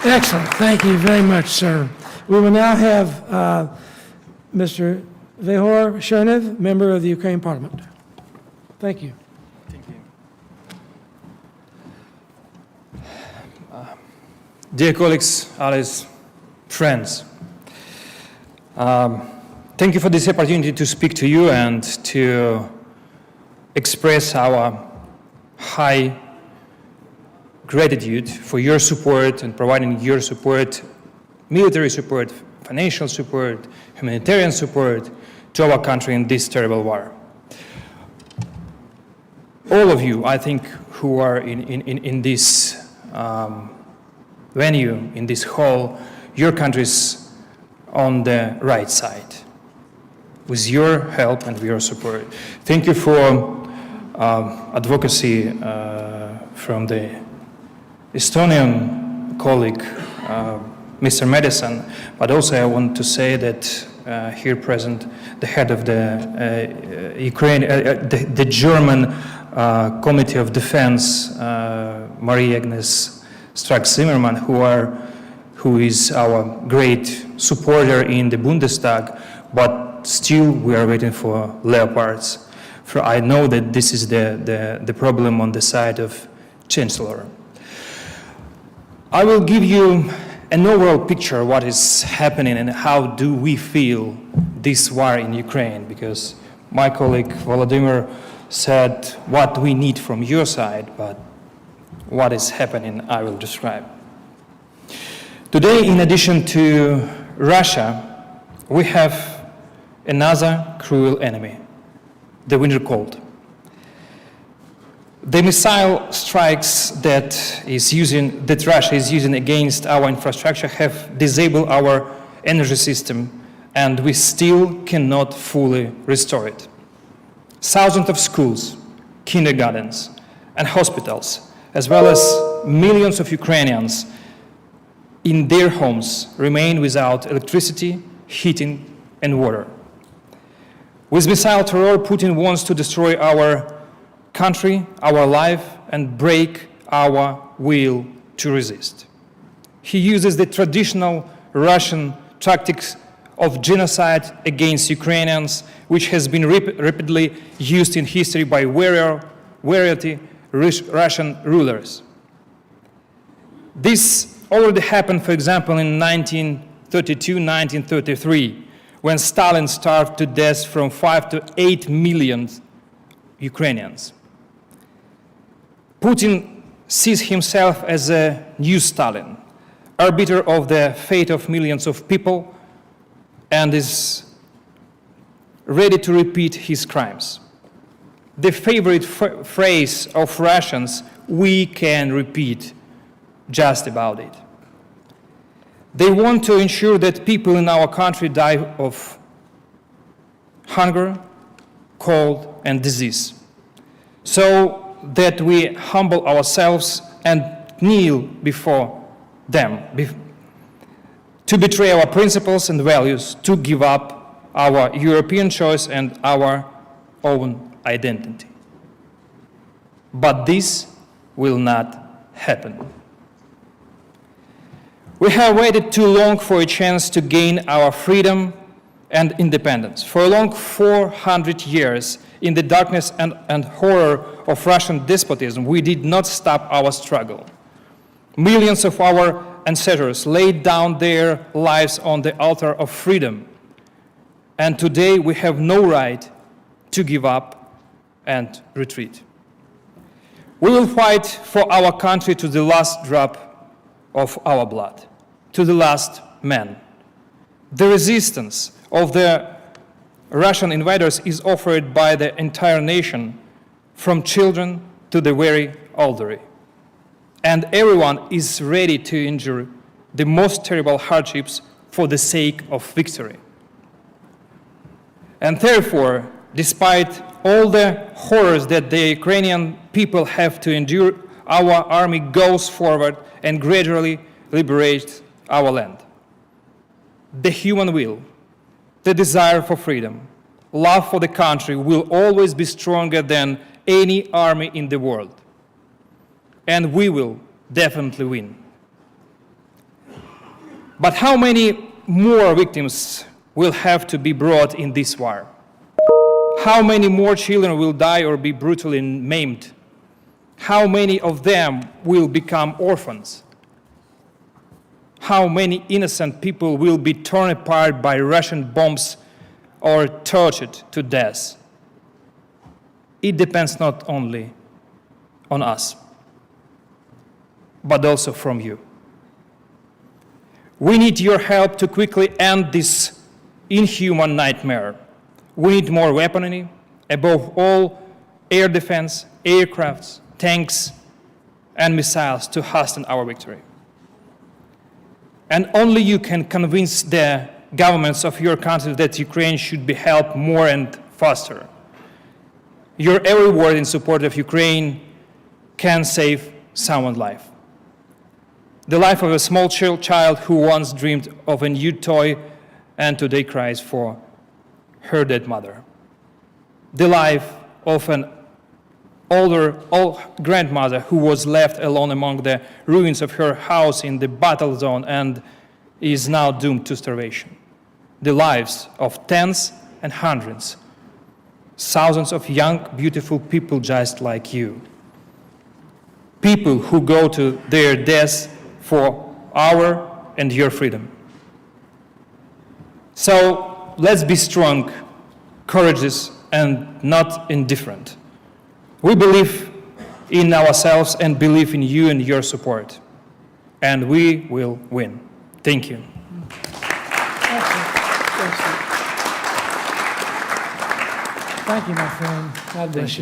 Excellent. Thank you very much, sir. We will now have Mr. Yehor Cherniev, member of the Ukraine Parliament. Thank you. Thank you. Dear colleagues, allies, friends, thank you for this opportunity to speak to you and to express our high gratitude for your support and providing your support, military support, financial support, humanitarian support to our country in this terrible war. All of you, I think, who are in this venue, in this hall, your country's on the right side, with your help and your support. Thank you for advocacy from the Estonian colleague, Mr. Madison, but also I want to say that here present, the head of the the German Committee of Defense, Marie Agnes Strack-Zimmermann, who is our great supporter in the Bundestag, but still we are waiting for Leopards. For I know that this is the problem on the side of Chancellor. I will give you an overall picture of what is happening and how do we feel this war in Ukraine, because my colleague Volodymyr said what we need from your side, but what is happening I will describe. Today, in addition to Russia, we have another cruel enemy, the winter cold. The missile strikes that Russia is using against our infrastructure have disabled our energy system, and we still cannot fully restore it. Thousands of schools, kindergartens, and hospitals, as well as millions of Ukrainians in their homes remain without electricity, heating, and water. With missile terror, Putin wants to destroy our country, our life, and break our will to resist. He uses the traditional Russian tactics of genocide against Ukrainians, which has been repeatedly used in history by variety Russian rulers. This already happened, for example, in 1932-1933, when Stalin starved to death from 5 to 8 million Ukrainians. Putin sees himself as a new Stalin, arbiter of the fate of millions of people, and is ready to repeat his crimes. The favorite phrase of Russians, we can repeat just about it. They want to ensure that people in our country die of hunger, cold, and disease, so that we humble ourselves and kneel before them, to betray our principles and values, to give up our European choice and our own identity. But this will not happen. We have waited too long for a chance to gain our freedom and independence. For a long 400 years, in the darkness and horror of Russian despotism, we did not stop our struggle. Millions of our ancestors laid down their lives on the altar of freedom. And today we have no right to give up and retreat. We will fight for our country to the last drop of our blood, to the last man. The resistance of the Russian invaders is offered by the entire nation, from children to the very elderly. And everyone is ready to endure the most terrible hardships for the sake of victory. And therefore, despite all the horrors that the Ukrainian people have to endure, our army goes forward and gradually liberates our land. The human will, the desire for freedom, love for the country will always be stronger than any army in the world. And we will definitely win. But how many more victims will have to be brought in this war? How many more children will die or be brutally maimed? How many of them will become orphans? How many innocent people will be torn apart by Russian bombs or tortured to death? It depends not only on us, but also from you. We need your help to quickly end this inhuman nightmare. We need more weaponry, above all, air defense, aircrafts, tanks, and missiles to hasten our victory. And only you can convince the governments of your countries that Ukraine should be helped more and faster. Your every word in support of Ukraine can save someone's life. The life of a small child who once dreamed of a new toy and today cries for her dead mother. The life of an older grandmother who was left alone among the ruins of her house in the battle zone and is now doomed to starvation. The lives of tens and hundreds, thousands of young, beautiful people just like you. People who go to their deaths for our and your freedom. So let's be strong, courageous, and not indifferent. We believe in ourselves and believe in you and your support. And we will win. Thank you. Thank you, my friend. God bless you.